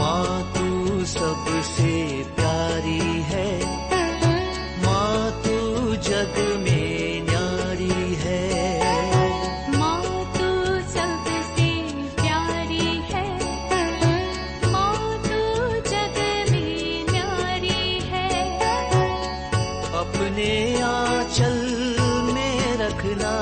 माँ तू सबसे प्यारी है, माँ तू जग में न्यारी है। माँ तू सबसे प्यारी है, माँ तू जग में न्यारी है। अपने आंचल में रखना,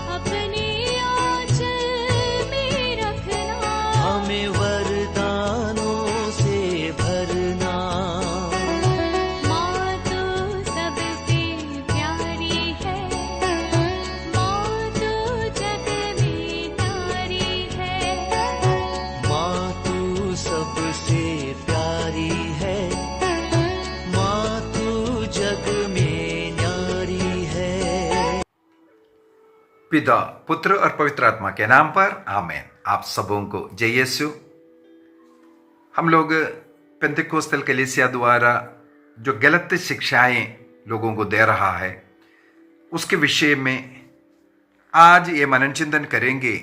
अपने आंचल में रखना। हमें वरदानों से भरना। माँ तू सबसे प्यारी है, माँ तू जग में न्यारी है। माँ तू सबसे प्यारी है, माँ तू जग में न्यारी है। पिता, पुत्र और पवित्र आत्मा के नाम पर आमीन। आप सबों को जय यीशु। हम लोग पेंतिकोस्तल कलीसिया द्वारा जो गलत शिक्षाएं लोगों को दे रहा है उसके विषय में आज ये मनन चिंतन करेंगे।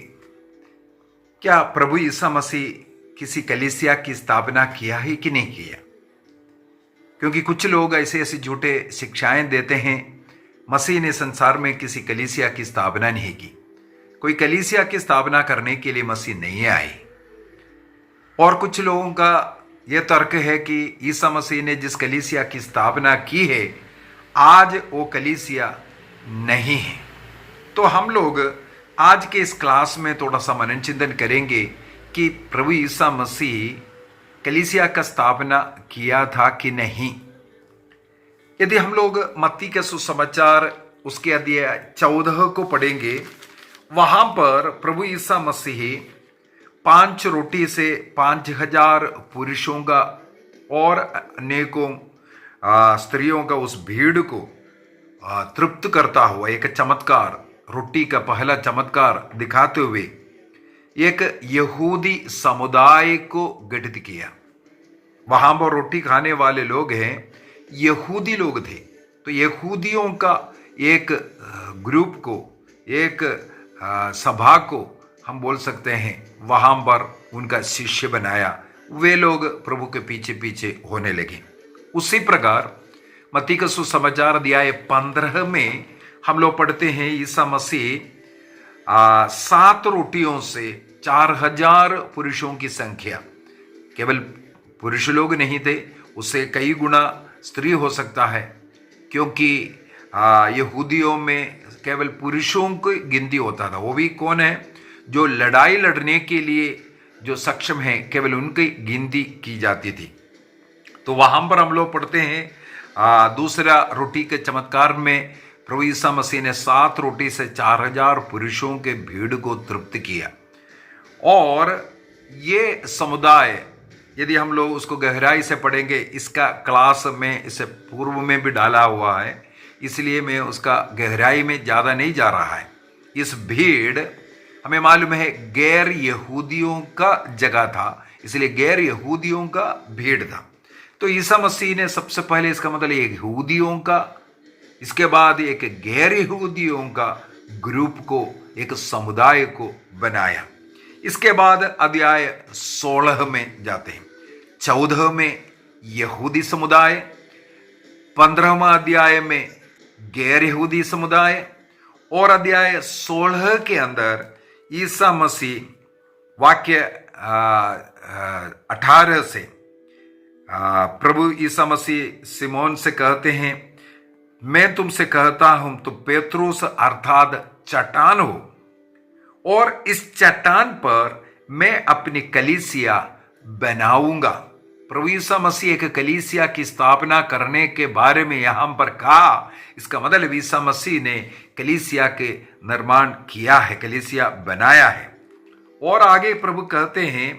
क्या प्रभु ईसा मसीह किसी कलीसिया की स्थापना किया है कि नहीं किया? क्योंकि कुछ लोग ऐसे ऐसे झूठे शिक्षाएं देते हैं, मसीह ने संसार में किसी कलीसिया की स्थापना नहीं की, कोई कलीसिया की स्थापना करने के लिए मसीह नहीं आए। और कुछ लोगों का यह तर्क है कि ईसा मसीह ने जिस कलीसिया की स्थापना की है आज वो कलीसिया नहीं है। तो हम लोग आज के इस क्लास में थोड़ा सा मनन चिंतन करेंगे कि प्रभु ईसा मसीह कलीसिया का स्थापना किया था कि नहीं। यदि हम लोग मत्ती के सुसमाचार उसके अध्याय 14 को पढ़ेंगे, वहां पर प्रभु ईसा मसीह 5 रोटी से 5,000 पुरुषों का और अनेकों स्त्रियों का उस भीड़ को तृप्त करता हुआ एक चमत्कार, रोटी का पहला चमत्कार दिखाते हुए एक यहूदी समुदाय को गठित किया। वहां पर रोटी खाने वाले लोग हैं, यहूदी लोग थे। तो यहूदियों का एक ग्रुप को, एक सभा को हम बोल सकते हैं, वहां पर उनका शिष्य बनाया। वे लोग प्रभु के पीछे पीछे होने लगे। उसी प्रकार मत्ती का सुसमाचार अध्याय 15 में हम लोग पढ़ते हैं ईसा मसीह 7 रोटियों से 4,000 पुरुषों की संख्या, केवल पुरुष लोग नहीं थे, उससे कई गुना स्त्री हो सकता है, क्योंकि यहूदियों में केवल पुरुषों की गिनती होता था। वो भी कौन है? जो लड़ाई लड़ने के लिए जो सक्षम है, केवल उनकी गिनती की जाती थी। तो वहां पर हम लोग पढ़ते हैं दूसरा रोटी के चमत्कार में प्रभु ईसा मसीह ने 7 रोटी से 4,000 पुरुषों के भीड़ को तृप्त किया। और ये समुदाय, यदि हम लोग उसको गहराई से पढ़ेंगे, इसका क्लास में इसे पूर्व में भी डाला हुआ है, इसलिए मैं उसका गहराई में ज़्यादा नहीं जा रहा है। इस भीड़ हमें मालूम है गैर यहूदियों का जगह था, इसलिए गैर यहूदियों का भीड़ था। तो ईसा मसीह ने सबसे पहले, इसका मतलब एक यहूदियों का, इसके बाद एक गैर यहूदियों का ग्रुप को, एक समुदाय को बनाया। इसके बाद अध्याय 16 में जाते हैं। 14 में यहूदी समुदाय, 15वां अध्याय में गैर यहूदी समुदाय, और अध्याय 16 के अंदर ईसा मसीह वाक्य 18 से प्रभु ईसा मसीह सिमोन से कहते हैं, मैं तुमसे कहता हूं तो पेत्रुस अर्थात चट्टान हो, और इस चट्टान पर मैं अपनी कलीसिया बनाऊंगा। प्रभु ईसा मसीह एक कलीसिया की स्थापना करने के बारे में यहां पर कहा। इसका मतलब ईसा मसीह ने कलीसिया के निर्माण किया है, कलीसिया बनाया है। और आगे प्रभु कहते हैं,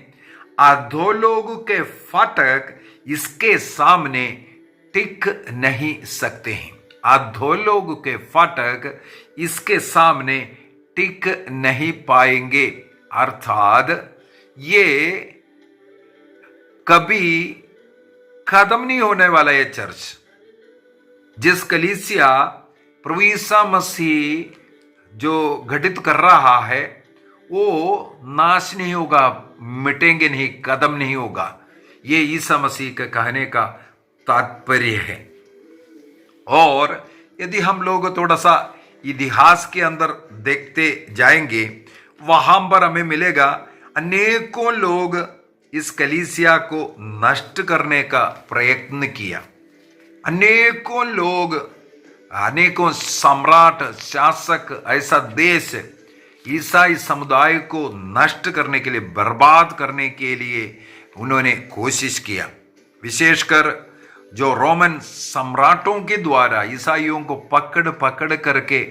अधोलोक के फाटक इसके सामने टिक नहीं सकते हैं। अधोलोक के फाटक इसके सामने टिक नहीं पाएंगे, अर्थात ये कभी खत्म नहीं होने वाला। ये चर्च, जिस कलीसिया प्रभु ईसा मसीह जो घटित कर रहा है, वो नाश नहीं होगा, मिटेंगे नहीं, खत्म नहीं होगा। ये ईसा मसीह के कहने का तात्पर्य है। और यदि हम लोग थोड़ा सा इतिहास के अंदर देखते जाएंगे, वहां पर हमें मिलेगा अनेकों लोग इस कलीसिया को नष्ट करने का प्रयत्न किया। अनेकों लोग, अनेकों सम्राट, शासक, ऐसा देश ईसाई समुदाय को नष्ट करने के लिए, बर्बाद करने के लिए उन्होंने कोशिश किया। विशेषकर जो रोमन सम्राटों के द्वारा ईसाइयों को पकड़ पकड़ करके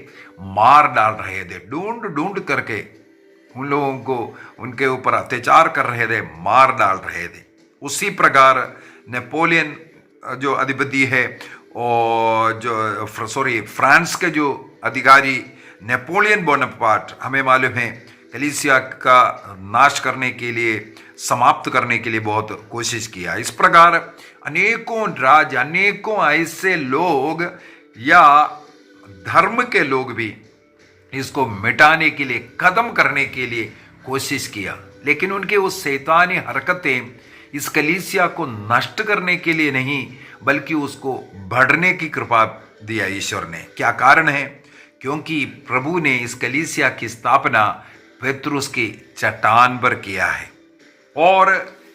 मार डाल रहे थे, ढूंढ ढूंढ करके उन लोगों को उनके ऊपर अत्याचार कर रहे थे, मार डाल रहे थे। उसी प्रकार नेपोलियन जो अधिपति है, और जो फ्रांस के जो अधिकारी नेपोलियन बोनापार्ट, हमें मालूम है कलीसिया का नाश करने के लिए, समाप्त करने के लिए बहुत कोशिश किया। इस प्रकार अनेकों राज्य, अनेकों ऐसे लोग या धर्म के लोग भी इसको मिटाने के लिए, खत्म करने के लिए कोशिश किया। लेकिन उनके वो शैतानी हरकतें इस कलीसिया को नष्ट करने के लिए नहीं, बल्कि उसको बढ़ने की कृपा दिया ईश्वर ने। क्या कारण है? क्योंकि प्रभु ने इस कलीसिया की स्थापना पेत्रुस की चट्टान पर किया है। और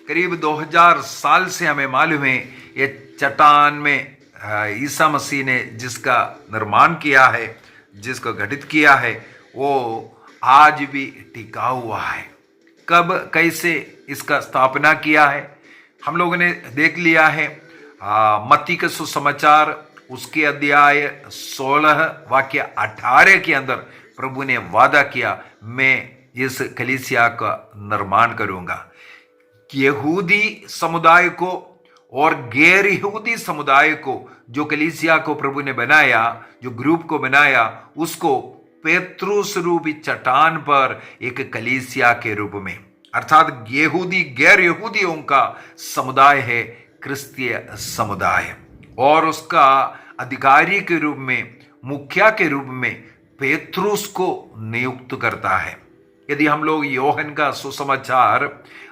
करीब 2000 साल से हमें मालूम है ये चट्टान में ईसा मसीह ने जिसका निर्माण किया है, जिसको गठित किया है, वो आज भी टिका हुआ है। कब, कैसे इसका स्थापना किया है हम लोगों ने देख लिया है। मत्ती के सुसमाचार उसके अध्याय 16 वाक्य 18 के अंदर प्रभु ने वादा किया, मैं इस कलीसिया का निर्माण करूंगा। यहूदी समुदाय को और गैर यहूदी समुदाय को, जो कलीसिया को प्रभु ने बनाया, जो ग्रुप को बनाया, उसको पेत्रुस रूपी चट्टान पर एक कलीसिया के रूप में, अर्थात यहूदी गैर यहूदियों का समुदाय है क्रिस्तीय समुदाय, और उसका अधिकारी के रूप में, मुखिया के रूप में पेत्रुस को नियुक्त करता है। यदि हम लोग योहन का सुसमाचार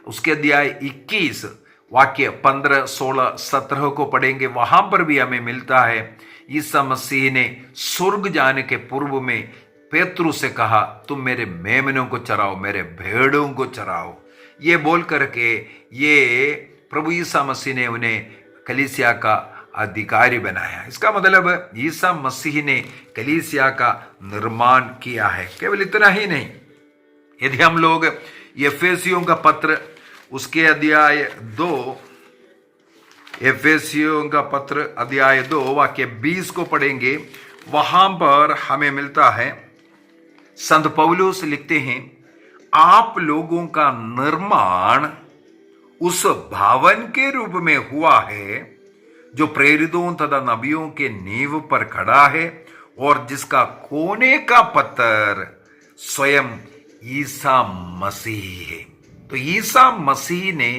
उसके अध्याय 21 वाक्य 15, 16, 17 को पढ़ेंगे, वहां पर भी हमें मिलता है ईसा मसीह ने स्वर्ग जाने के पूर्व में पेत्रुस से कहा, तुम मेरे मेमनों को चराओ, मेरे भेड़ों को चराओ। ये बोल करके ये प्रभु ईसा मसीह ने उन्हें कलीसिया का अधिकारी बनाया। इसका मतलब ईसा मसीह ने कलीसिया का निर्माण किया है। केवल इतना ही नहीं, यदि हम लोग एफेसियों का पत्र उसके अध्याय 2, एफेसियों का पत्र अध्याय 2 वाक्य 20 को पढ़ेंगे, वहां पर हमें मिलता है, संत पौलुस लिखते हैं, आप लोगों का निर्माण उस भवन के रूप में हुआ है जो प्रेरितों तथा नबियों के नींव पर खड़ा है, और जिसका कोने का पत्थर स्वयं ईसा मसीह है। तो ईसा मसीह ने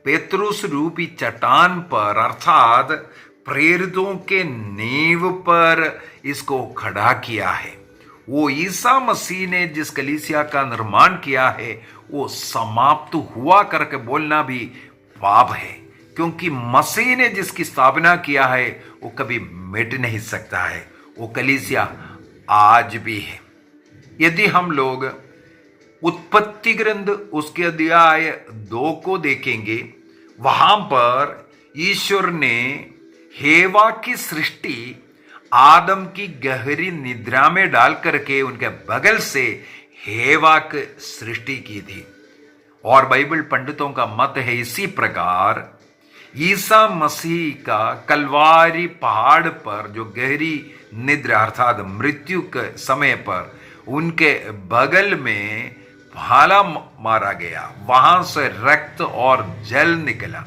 पेत्रुस रूपी चट्टान पर, अर्थात प्रेरितों के नींव पर इसको खड़ा किया है। वो ईसा मसीह ने जिस कलीसिया का निर्माण किया है वो समाप्त हुआ करके बोलना भी पाप है, क्योंकि मसीह ने जिसकी स्थापना किया है वो कभी मिट नहीं सकता है। वो कलीसिया आज भी है। यदि हम लोग उत्पत्ति ग्रंथ उसके अध्याय 2 को देखेंगे, वहां पर ईश्वर ने हेवा की सृष्टि आदम की गहरी निद्रा में डाल करके उनके बगल से हेवा की सृष्टि की थी। और बाइबल पंडितों का मत है इसी प्रकार ईसा मसीह का कलवारी पहाड़ पर जो गहरी निद्रा अर्थात मृत्यु के समय पर उनके बगल में भाला मारा गया, वहां से रक्त और जल निकला,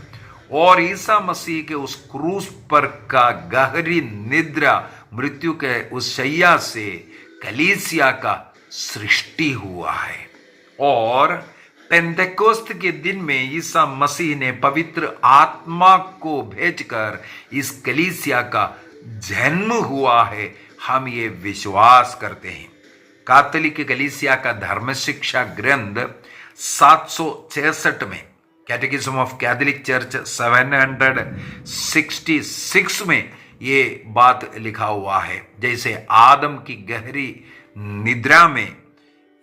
और ईसा मसीह के उस क्रूस पर का गहरी निद्रा मृत्यु के उस शैया से कलीसिया का सृष्टि हुआ है। और पेंतेकोस्त के दिन में ईसा मसीह ने पवित्र आत्मा को भेजकर इस कलीसिया का जन्म हुआ है। हम ये विश्वास करते हैं। कैथोलिक कलीसिया का धर्म शिक्षा ग्रंथ 766 में, कैटेकिज्म ऑफ कैथोलिक चर्च 766 में ये बात लिखा हुआ है। जैसे आदम की गहरी निद्रा में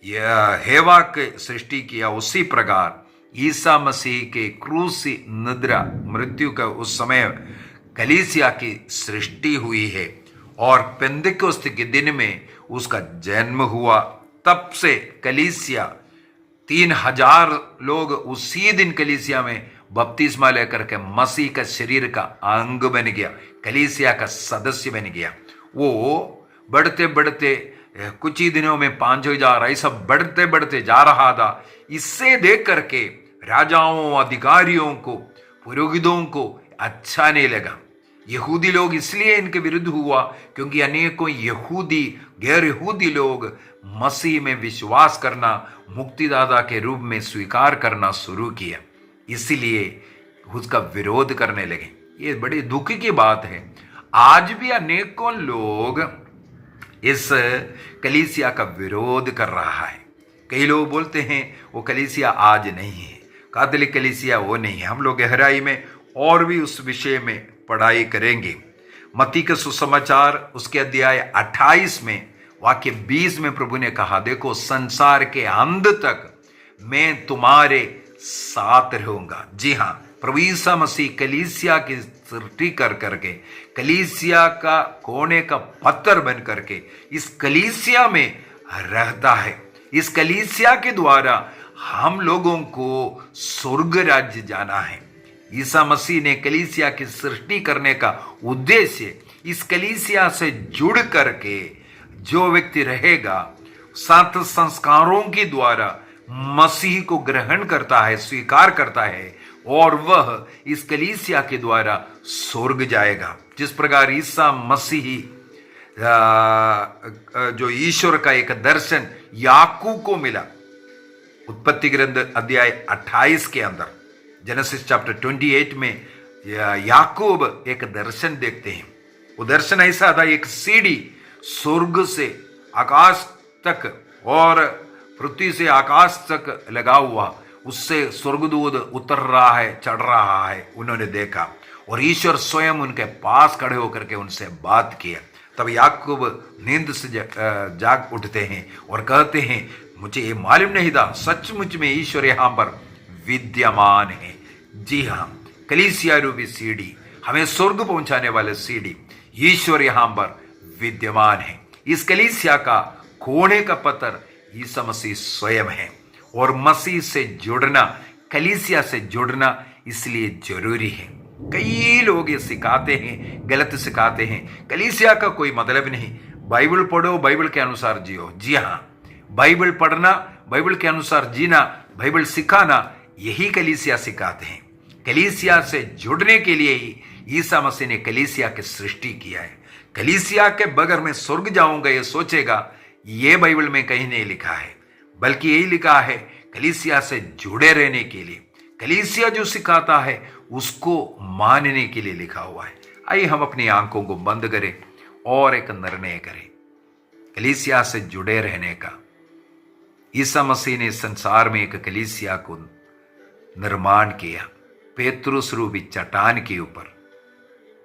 यह हेवा के सृष्टि किया, उसी प्रकार ईसा मसीह के क्रूसी निद्रा मृत्यु का उस समय कलीसिया की सृष्टि हुई है और पेंतिकोस्त के दिन में उसका जन्म हुआ। तब से कलीसिया 3000 लोग उसी दिन कलीसिया में बपतिस्मा लेकर के मसीह का शरीर का अंग बन गया, कलीसिया का सदस्य बन गया। वो बढ़ते बढ़ते कुछ ही दिनों में 5000 ऐसा बढ़ते बढ़ते जा रहा था। इससे देख करके राजाओं, अधिकारियों को, पुरोहितों को अच्छा नहीं लगा। यहूदी लोग इसलिए इनके विरुद्ध हुआ क्योंकि अनेकों यहूदी, गैर यहूदी लोग मसीह में विश्वास करना, मुक्तिदाता के रूप में स्वीकार करना शुरू किया, इसलिए उसका विरोध करने लगे। ये बड़ी दुख की बात है। आज भी अनेकों लोग इस कलीसिया का विरोध कर रहा है। कई लोग बोलते हैं वो कलीसिया आज नहीं है, कैथोलिक कलीसिया वो नहीं है। हम लोग गहराई में और भी उस विषय में पढ़ाई करेंगे। मत्ती का सुसमाचार उसके अध्याय 28 में वाक्य 20 में प्रभु ने कहा, देखो संसार के अंत तक मैं तुम्हारे साथ रहूंगा। जी हाँ, प्रभु ईसा मसीह कलीसिया की सृष्टि कर करके, कलीसिया का कोने का पत्थर बन करके इस कलीसिया में रहता है। इस कलीसिया के द्वारा हम लोगों को स्वर्ग राज्य जाना है। ईसा मसीह ने कलीसिया की सृष्टि करने का उद्देश्य इस कलीसिया से जुड़ करके जो व्यक्ति रहेगा, 7 संस्कारों के द्वारा मसीह को ग्रहण करता है, स्वीकार करता है, और वह इस कलीसिया के द्वारा स्वर्ग जाएगा। जिस प्रकार ईसा मसीह जो ईश्वर का एक दर्शन याकूब को मिला, उत्पत्ति ग्रंथ अध्याय 28 के अंदर, जेनेसिस चैप्टर 28 में याकूब एक दर्शन देखते हैं। वो दर्शन ऐसा था, एक सीढ़ी स्वर्ग से आकाश तक और पृथ्वी से आकाश तक लगा हुआ, उससे स्वर्गदूत उतर रहा है, चढ़ रहा है, उन्होंने देखा और ईश्वर स्वयं उनके पास खड़े होकर के उनसे बात किया। तब याकूब नींद से जाग उठते हैं और कहते हैं, मुझे ये मालूम नहीं था, सचमुच में ईश्वर यहाँ पर विद्यमान है। जी हाँ, कलीसिया रूपी सीढ़ी, हमें स्वर्ग पहुंचाने वाले सीढ़ी, ईश्वर यहाँ पर विद्यमान है। इस कलीसिया का कोने का पत्थर ईसा मसीह स्वयं है और मसीह से जुड़ना, कलीसिया से जुड़ना इसलिए जरूरी है। कई लोग ये सिखाते हैं, गलत सिखाते हैं, कलीसिया का कोई मतलब नहीं, बाइबल पढ़ो, बाइबल के अनुसार जियो। जी हाँ, बाइबल पढ़ना, बाइबल के अनुसार जीना, बाइबल सिखाना, यही कलीसिया सिखाते हैं। कलीसिया से जुड़ने के लिए ही ईसा मसीह ने कलीसिया की सृष्टि किया है। कलीसिया के बगैर मैं स्वर्ग जाऊंगा ये सोचेगा, ये बाइबल में कहीं नहीं लिखा है, बल्कि यही लिखा है कलीसिया से जुड़े रहने के लिए, कलीसिया जो सिखाता है उसको मानने के लिए लिखा हुआ है। आइए हम अपनी आंखों को बंद करें और एक निर्णय करें कलीसिया से जुड़े रहने का। ईसा मसीह ने संसार में एक कलीसिया को निर्माण किया, पेतरुस रूपी चट्टान के ऊपर,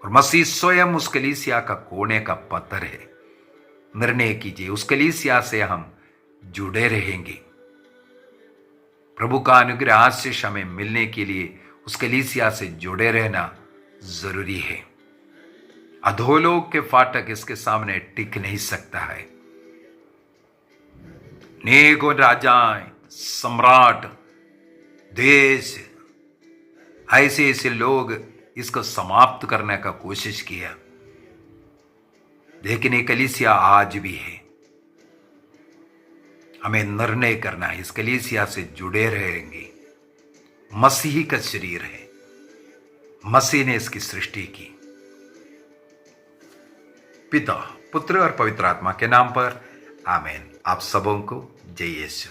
और मसीह स्वयं उस कलीसिया का कोने का पत्थर है। निर्णय कीजिए, उस कलीसिया से हम जुड़े रहेंगे। प्रभु का अनुग्रह आशीष हमें मिलने के लिए उस कलीसिया से जुड़े रहना जरूरी है। अधोलोक के फाटक इसके सामने टिक नहीं सकता है। अनेकों राजाएं, सम्राट, देश, ऐसे ऐसे लोग इसको समाप्त करने का कोशिश किया, लेकिन ये कलीसिया आज भी है। हमें निर्णय करना है, इस कलीसिया से जुड़े रहेंगे। मसीह का शरीर है, मसीह ने इसकी सृष्टि की। पिता, पुत्र और पवित्र आत्मा के नाम पर आमीन। आप सबों को जय यीशु।